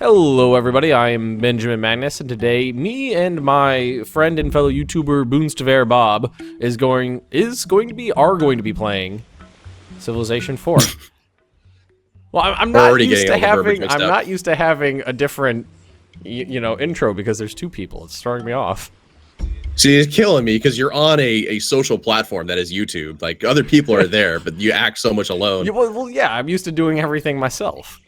Hello everybody, I am Benjamin Magnus, and today me and my friend and fellow YouTuber Bundeswehr Bob are going to be playing Civilization 4. Well, I'm not used to having a different intro because there's two people. It's throwing me off. See, it's killing me because you're on a social platform that is YouTube. Like, other people are there, but you act so much alone. Yeah, I'm used to doing everything myself.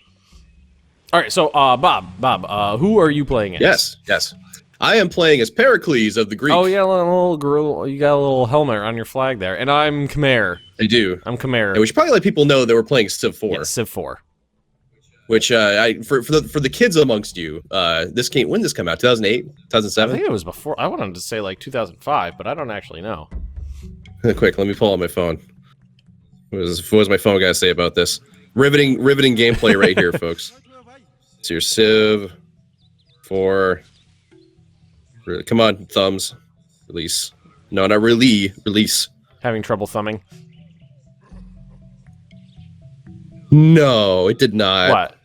All right, so Bob, who are you playing as? Yes. I am playing as Pericles of the Greek. Oh yeah, little girl, you got a little helmet on your flag there, and I'm Khmer. I do. I'm Khmer. And we should probably let people know that we're playing Civ 4. Yeah, Civ 4. Which for the kids amongst you, when did this come out? 2008, 2007? I think it was before. I wanted to say like 2005, but I don't actually know. Quick, let me pull out my phone. What was my phone guy say about this? Riveting gameplay right here, folks. It's your Civ 4. Come on, thumbs. Release. No, not release. Having trouble thumbing. No, it did not. What?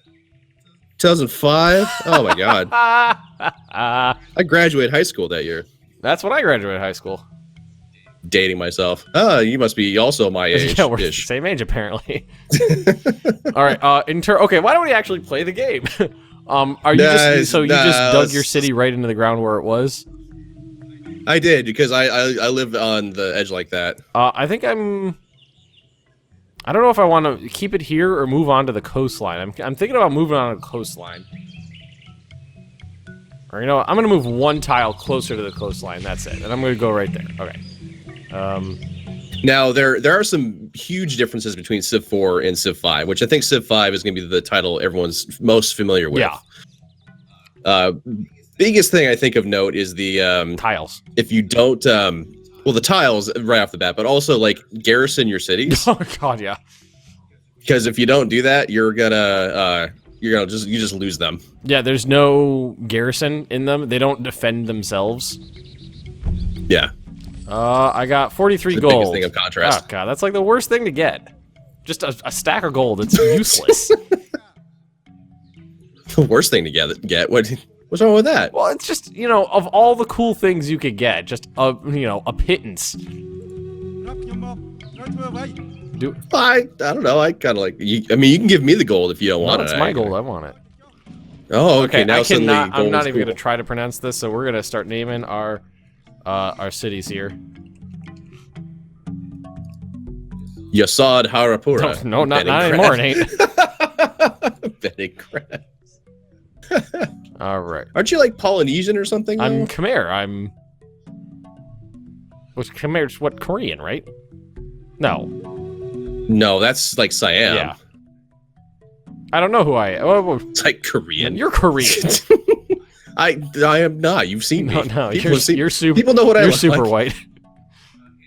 2005? Oh my god. I graduated high school that year. That's when I graduated high school. Dating myself. Oh, you must be also my age. Yeah, we're the same age apparently. All right. Okay, why don't we actually play the game? You just dug your city right into the ground where it was? I did because I live on the edge like that. I don't know if I want to keep it here or move on to the coastline. I'm thinking about moving on to the coastline. Or you know what? I'm gonna move one tile closer to the coastline. That's it, and I'm gonna go right there. Okay. Now there are some huge differences between Civ 4 and Civ 5, which I think Civ 5 is gonna be the title everyone's most familiar with. Yeah. Biggest thing I think of note is the tiles. If you don't well, the tiles right off the bat, but also like garrison your cities. Oh god, yeah. Because if you don't do that, you're gonna just lose them. Yeah, there's no garrison in them. They don't defend themselves. Yeah. I got 43 the gold. Biggest thing of contrast. Oh god, that's like the worst thing to get. Just a stack of gold. It's useless. The worst thing to get. What's wrong with that? Well, it's just, of all the cool things you could get, just a pittance. I don't know. I kind of like. You can give me the gold if you don't want it. It's my gold. I want it. Oh, okay. Now I'm not even gonna try to pronounce this, so we're gonna start naming our cities here. Yasad Harapura. No, not anymore. It ain't. Betting crap. All right. Aren't you like Polynesian or something? Though? I'm Khmer. Khmer's what, Korean, right? No. No, that's like Siam. Yeah. I don't know who I am. Oh, it's like Korean. You're Korean. I am not. You've seen me. No, you're super. People know what I look super like. white.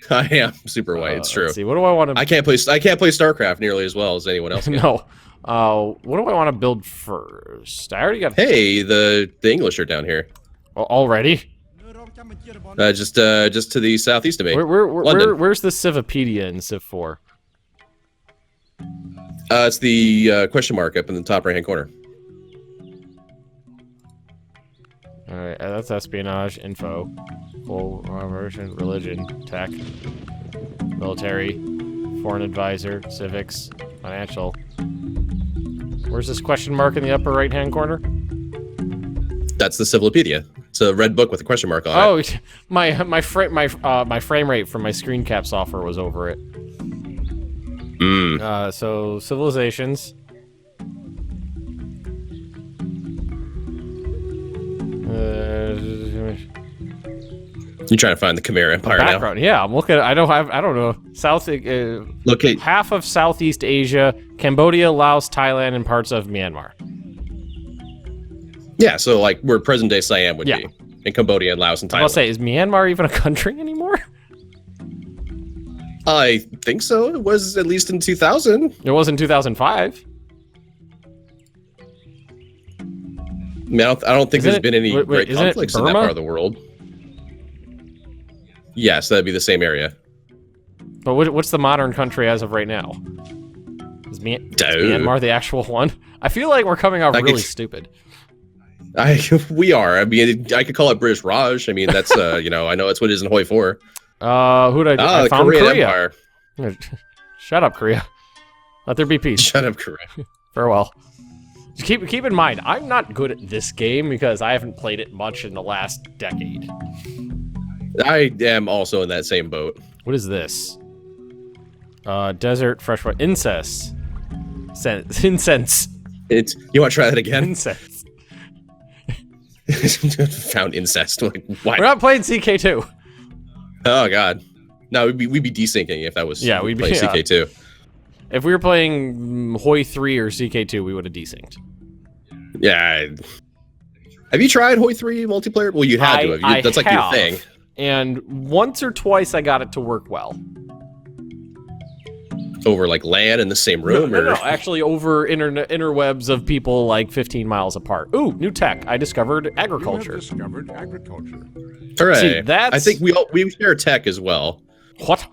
I am super white. It's true. Let's see. What do I want to? I can't play StarCraft nearly as well as anyone else can. No. What do I want to build first? I already got. Hey, the English are down here. Already? Just to the southeast of me. Where's the Civipedia in Civ 4? It's the question mark up in the top right-hand corner. All right, that's espionage, info, full version, religion, tech, military, foreign advisor, civics, financial. Where's this question mark in the upper right-hand corner? That's the Civilopedia. It's a red book with a question mark on it. Oh, my frame rate from my screen cap software was over it. So civilizations. You're trying to find the Khmer Empire background. now? Yeah, I'm looking. I don't know. Half of Southeast Asia, Cambodia, Laos, Thailand, and parts of Myanmar. Yeah, so like where present-day Siam would be, in Cambodia, and Laos, and Thailand. I'll say, is Myanmar even a country anymore? I think so. It was at least in 2000. It was in 2005. I mean, I don't think there's been any great conflicts in that part of the world. Yes, that'd be the same area. But what's the modern country as of right now? Is Myanmar the actual one? I feel like we're coming off really stupid. We are. I mean, I could call it British Raj. I mean, that's you know, I know that's what it is in Hoi 4. Who did I the found Korean Korea. Empire. Shut up, Korea. Let there be peace. Shut up, Korea. Farewell. Keep in mind, I'm not good at this game because I haven't played it much in the last decade. I am also in that same boat. What is this? Desert freshwater incest. Incense. You want to try that again? Incense. Found incest. Like what? We're not playing CK2. Oh god. No, we'd be desyncing if that was we'd be playing CK2. If we were playing Hoi 3 or CK2, we would have desynced. Yeah. Have you tried Hoi 3 multiplayer? Well, you had to have. That's like your thing. And once or twice I got it to work well. Over like LAN in the same room? No, actually over interwebs of people like 15 miles apart. Ooh, new tech. I discovered agriculture. You have discovered agriculture. Hooray. See, that's... I think we share tech as well. What?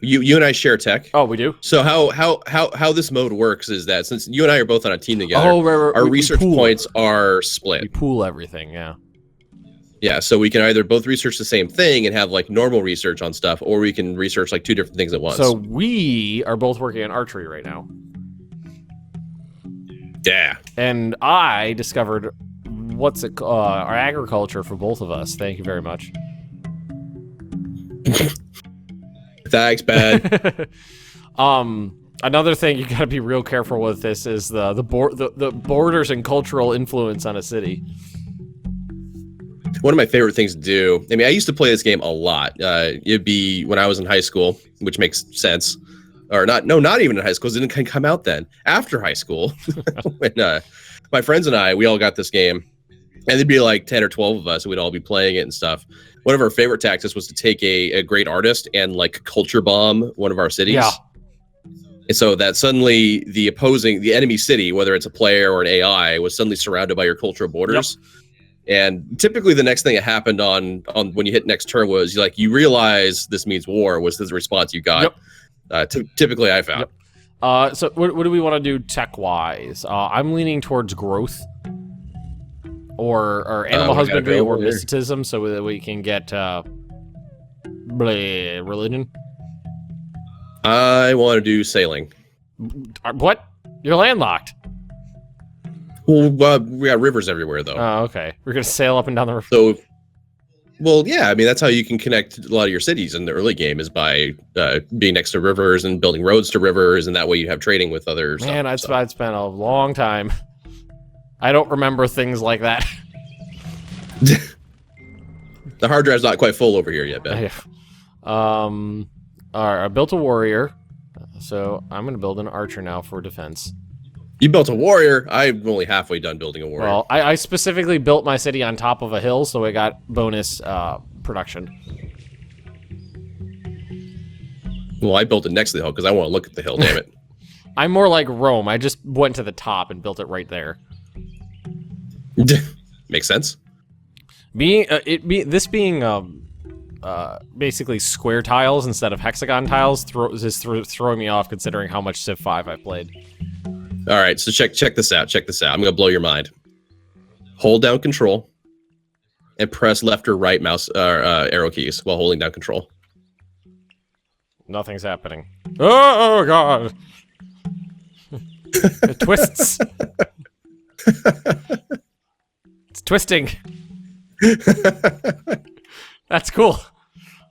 You and I share tech. Oh, we do? So how this mode works is that since you and I are both on a team together, right. our research points are split. We pool everything, yeah. Yeah, so we can either both research the same thing and have like normal research on stuff, or we can research like two different things at once. So we are both working on archery right now. Yeah. And I discovered our agriculture for both of us. Thank you very much. Thanks, bad. Another thing you gotta be real careful with this is the borders and cultural influence on a city. One of my favorite things to do, I mean, I used to play this game a lot. It'd be when I was in high school, which makes sense. Or not even in high school, it didn't come out then. After high school, when my friends and I, we all got this game, and there'd be like 10 or 12 of us, and we'd all be playing it and stuff. One of our favorite tactics was to take a great artist and like culture bomb one of our cities. Yeah. And so that suddenly the enemy city, whether it's a player or an AI, was suddenly surrounded by your cultural borders. Yep. And typically the next thing that happened on when you hit next turn was you realize this means war was the response you got. Yep. Typically I found. Yep. So what do we want to do tech-wise? I'm leaning towards growth or animal husbandry or mysticism so that we can get religion. I want to do sailing. What? You're landlocked. Well, we got rivers everywhere, though. Oh, okay. We're going to sail up and down the river. So, well, yeah, I mean, that's how you can connect a lot of your cities in the early game is by being next to rivers and building roads to rivers, and that way you have trading with others. Man, I'd spent a long time. I don't remember things like that. The hard drive's not quite full over here yet, Ben. All right, I built a warrior, so I'm going to build an archer now for defense. You built a warrior? I'm only halfway done building a warrior. Well, I specifically built my city on top of a hill, so I got bonus production. Well, I built it next to the hill because I want to look at the hill, damn it. I'm more like Rome. I just went to the top and built it right there. Makes sense. Being basically square tiles instead of hexagon tiles is throwing me off considering how much Civ 5 I played. All right, so check this out. Check this out. I'm gonna blow your mind. Hold down Control and press left or right mouse arrow keys while holding down Control. Nothing's happening. Oh God! It twists. It's twisting. That's cool.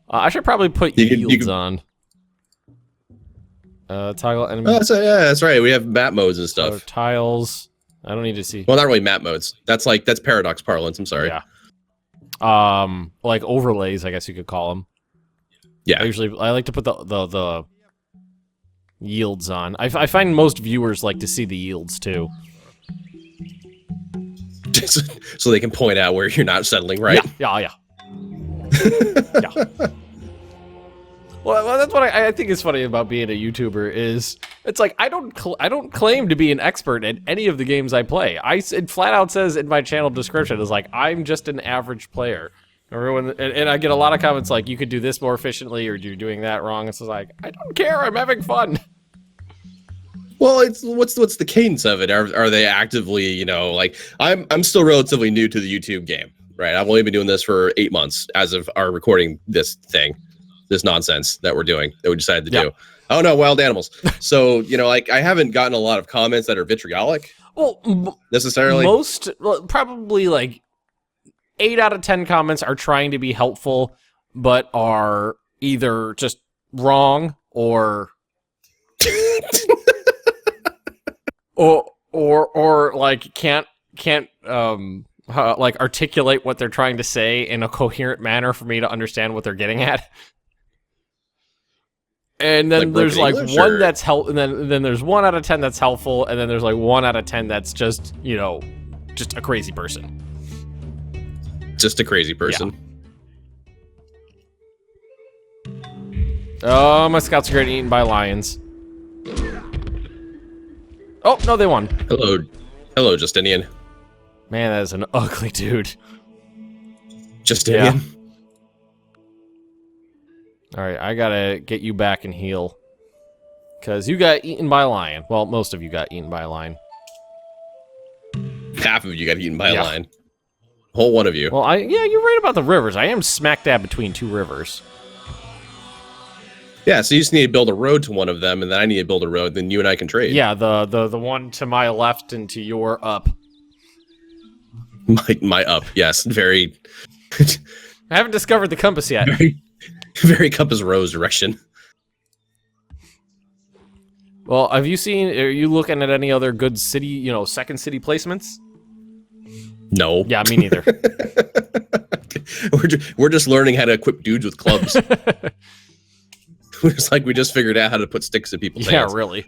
I should probably put yields on. Toggle enemy. Oh, that's right. We have map modes and stuff. So tiles. I don't need to see. Well, not really map modes. That's paradox parlance. I'm sorry. Yeah. Like overlays, I guess you could call them. Yeah. I like to put the yields on. I find most viewers like to see the yields too. So they can point out where you're not settling right. Yeah. Yeah. Well, that's what I think is funny about being a YouTuber is it's like I don't claim to be an expert at any of the games I play. It flat out says in my channel description is like I'm just an average player. And I get a lot of comments like you could do this more efficiently or you're doing that wrong. It's like I don't care. I'm having fun. Well, it's what's the cadence of it? Are they actively, like I'm still relatively new to the YouTube game, right? I've only been doing this for 8 months as of our recording this nonsense that we're doing that we decided to do. Oh no, wild animals. So, like I haven't gotten a lot of comments that are vitriolic. Well, necessarily. Probably like 8 out of 10 comments are trying to be helpful, but are either just wrong or or like can't like articulate what they're trying to say in a coherent manner for me to understand what they're getting at. And then there's like one that's helpful, and then there's 1 out of 10 that's helpful, and then there's like 1 out of 10 that's just, just a crazy person. Just a crazy person. Yeah. Oh, my scouts are getting eaten by lions. Oh, no, they won. Hello, Justinian. Man, that is an ugly dude. Justinian? Yeah. Alright, I gotta get you back and heal. Because you got eaten by a lion. Well, most of you got eaten by a lion. Half of you got eaten by a lion. Whole one of you. Well, yeah, you're right about the rivers. I am smack dab between 2 rivers. Yeah, so you just need to build a road to one of them, and then I need to build a road, then you and I can trade. Yeah, the one to my left and to your up. My up, yes. Very... I haven't discovered the compass yet. Very compass rose direction. Well, are you looking at any other good city, second city placements? No. Yeah, me neither. We're just learning how to equip dudes with clubs. We just figured out how to put sticks in people's hands. Yeah, really.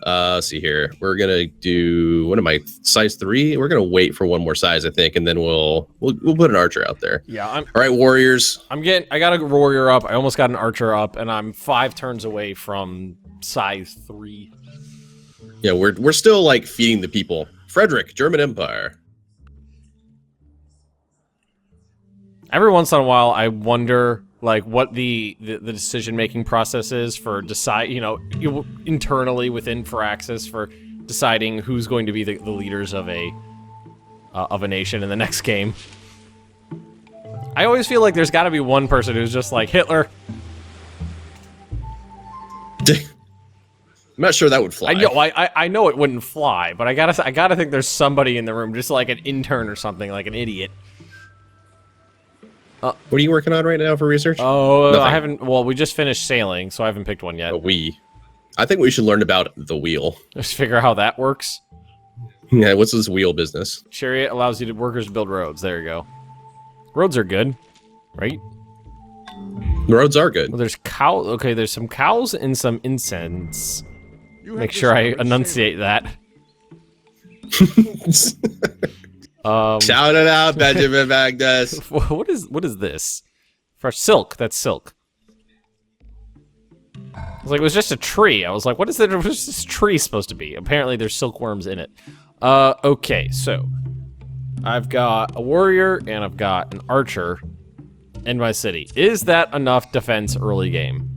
Let's see here. We're gonna do, what am I, size 3? We're gonna wait for one more size, I think, and then we'll put an archer out there. Yeah. All right, warriors. I got a warrior up. I almost got an archer up, and I'm 5 turns away from size 3. Yeah, we're still like feeding the people. Frederick, German Empire. Every once in a while, I wonder like what the decision-making process is for internally within Firaxis for deciding who's going to be the leaders of a nation in the next game. I always feel like there's got to be one person who's just like Hitler. I'm not sure that would fly. I know it wouldn't fly, but I gotta think there's somebody in the room, just like an intern or something, like an idiot. What are you working on right now for research? Oh, Nothing. I haven't. Well, we just finished sailing, so I haven't picked one yet. I think we should learn about the wheel. Just figure out how that works. Yeah, what's this wheel business? Chariot allows workers to build roads. There you go. Roads are good, right? The roads are good. Well, there's cow. Okay, there's some cows and some incense. Make sure I enunciate that. Shout it out, Benjamin Magnus. What is this? Fresh silk. That's silk. I was like, it was just a tree. I was like, what is this tree supposed to be? Apparently, there's silkworms in it. Okay, so I've got a warrior and I've got an archer in my city. Is that enough defense early game?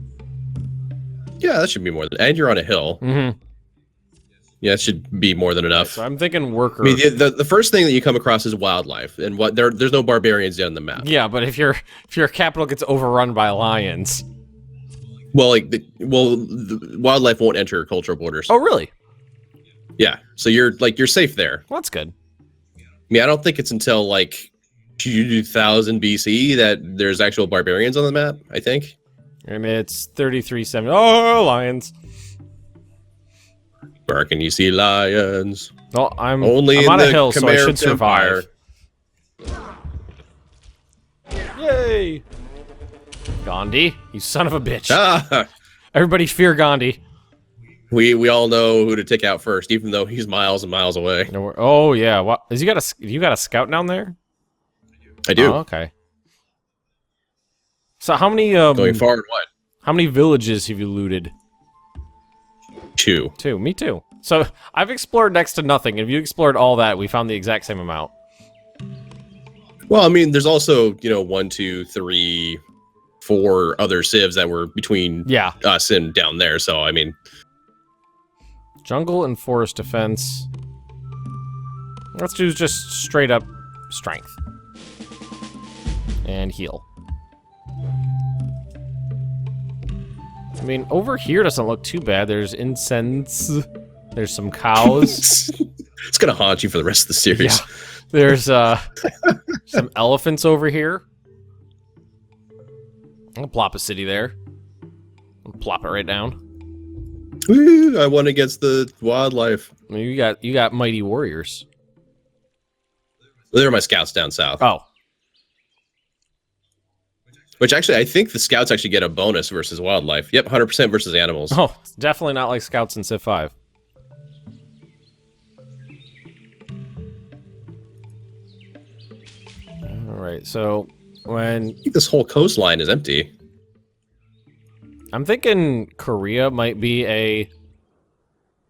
Yeah, that should be more than. And you're on a hill. Mm-hmm. Yeah, it should be more than enough. So I'm thinking worker. I mean, the first thing that you come across is wildlife, and there's no barbarians yet on the map. Yeah, but if your capital gets overrun by lions, well, the wildlife won't enter your cultural borders. Oh, really? Yeah, so you're safe there. Well, that's good. I mean, I don't think it's until like 2000 BC that there's actual barbarians on the map. I think. I mean, it's 3370. Oh, lions. Where can you see lions? Well, I'm only on in a hill, the so I Khmer should survive. Empire. Yay! Gandhi, you son of a bitch. Ah, Everybody fear Gandhi. we all know who to take out first, even though he's miles and miles away. Oh, yeah. What? You got a scout down there? I do. Oh, okay. So how many Going far and wide. How many villages have you looted? 2. 2. Me too. So I've explored next to nothing. If you explored all that, we found the exact same amount. Well, I mean, there's also 1, 2, 3, 4 other civs that were between us and down there. So I mean, Jungle and forest defense. Let's do just straight up strength. And heal. I mean, over here doesn't look too bad. There's incense. There's some cows. It's gonna haunt you for the rest of the series. Yeah. There's some elephants over here. I'll plop a city there. I'll plop it right down. Woo, I won against the wildlife. I mean, you got mighty warriors. They're my scouts down south. Oh. Which actually, I think the scouts actually get a bonus versus wildlife. Yep, 100% versus animals. Oh, it's definitely not like scouts in Civ 5. Alright, so when... I think this whole coastline is empty. I'm thinking Korea might be a...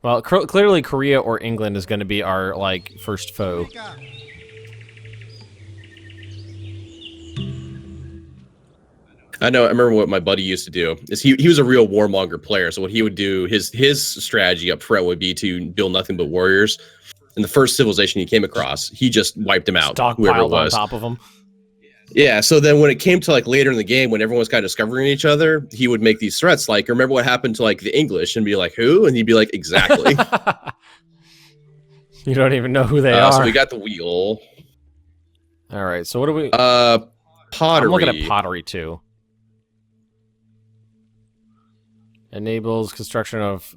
Well, clearly Korea or England is going to be our, like, first foe. I know. I remember what my buddy used to do. Is he was a real warmonger player. So what he would do, his strategy up front would be to build nothing but warriors. In the first civilization he came across, he just wiped them out. Whoever it was. On top of them. Yeah. So then when it came to like later in the game, when everyone was kind of discovering each other, he would make these threats like, "Remember what happened to like the English?" and be like, "Who?" And he'd be like, "Exactly." You don't even know who they are. So we got the wheel. All right. So what do we? Pottery. I'm looking at pottery too. Enables construction of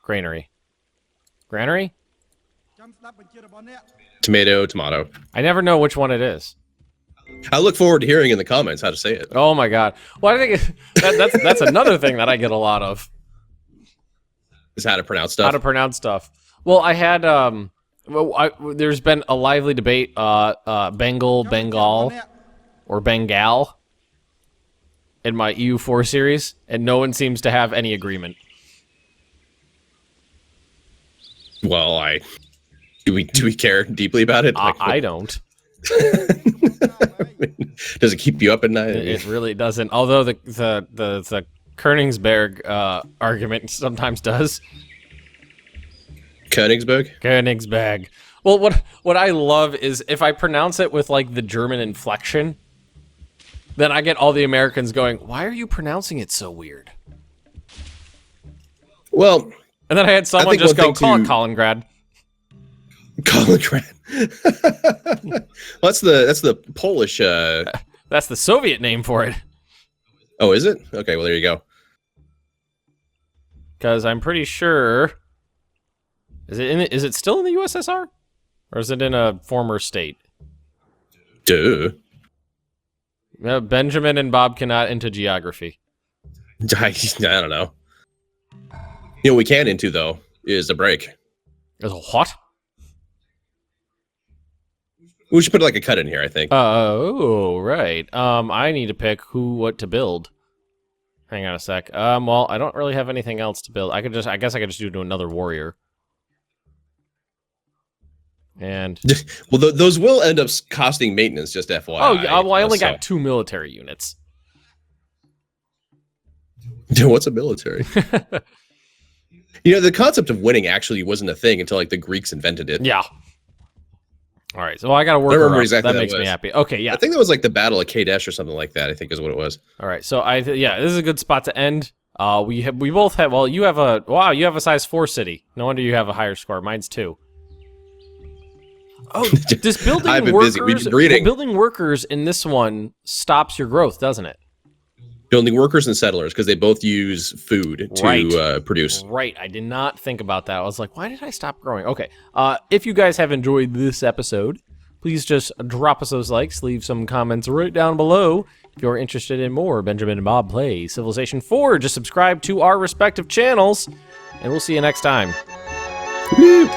granary. Granary? Tomato. I never know which one it is. I look forward to hearing in the comments how to say it. Oh my god! Well, I think that's another thing that I get a lot of. Is how to pronounce stuff. How to pronounce stuff. Well, I had there's been a lively debate. Bengal, or Bengal. In my EU4 series, and no one seems to have any agreement. Well, do we care deeply about it? Like, I don't. Does it keep you up at night? It really doesn't. Although the Königsberg argument sometimes does. Königsberg. Well, what I love is if I pronounce it with like the German inflection, then I get all the Americans going, "Why are you pronouncing it so weird?" Well, and then I had someone just go, "Call it Kaliningrad." Kaliningrad. Well, that's the Polish. That's the Soviet name for it. Oh, is it? Okay, well there you go. Because I'm pretty sure. Is it still in the USSR, or is it in a former state? Duh. Benjamin and Bob cannot into geography. I don't know. You know what we can into, though, is a break. Is a what? We should put like a cut in here, I think. Oh, right. I need to pick what to build. Hang on a sec. Well, I don't really have anything else to build. I guess I could just do another warrior. And well, those will end up costing maintenance, just FYI. Oh, yeah, well, I only got 2 military units. What's a military? You know, the concept of winning actually wasn't a thing until like the Greeks invented it. Yeah. All right, so I got to work. I remember exactly that makes me happy. Okay, yeah. I think that was like the Battle of Kadesh or something like that. I think is what it was. All right, so yeah, this is a good spot to end. We both have. Well, you have a size 4 city. No wonder you have a higher score. Mine's 2. Oh, this building I've been workers, busy. We've been breeding. Building workers in this one stops your growth, doesn't it? Building workers and settlers, because they both use food to produce. Right. I did not think about that. I was like, why did I stop growing? Okay. If you guys have enjoyed this episode, please just drop us those likes, leave some comments right down below. If you're interested in more Benjamin and Bob Play Civilization 4, just subscribe to our respective channels, and we'll see you next time. Woo!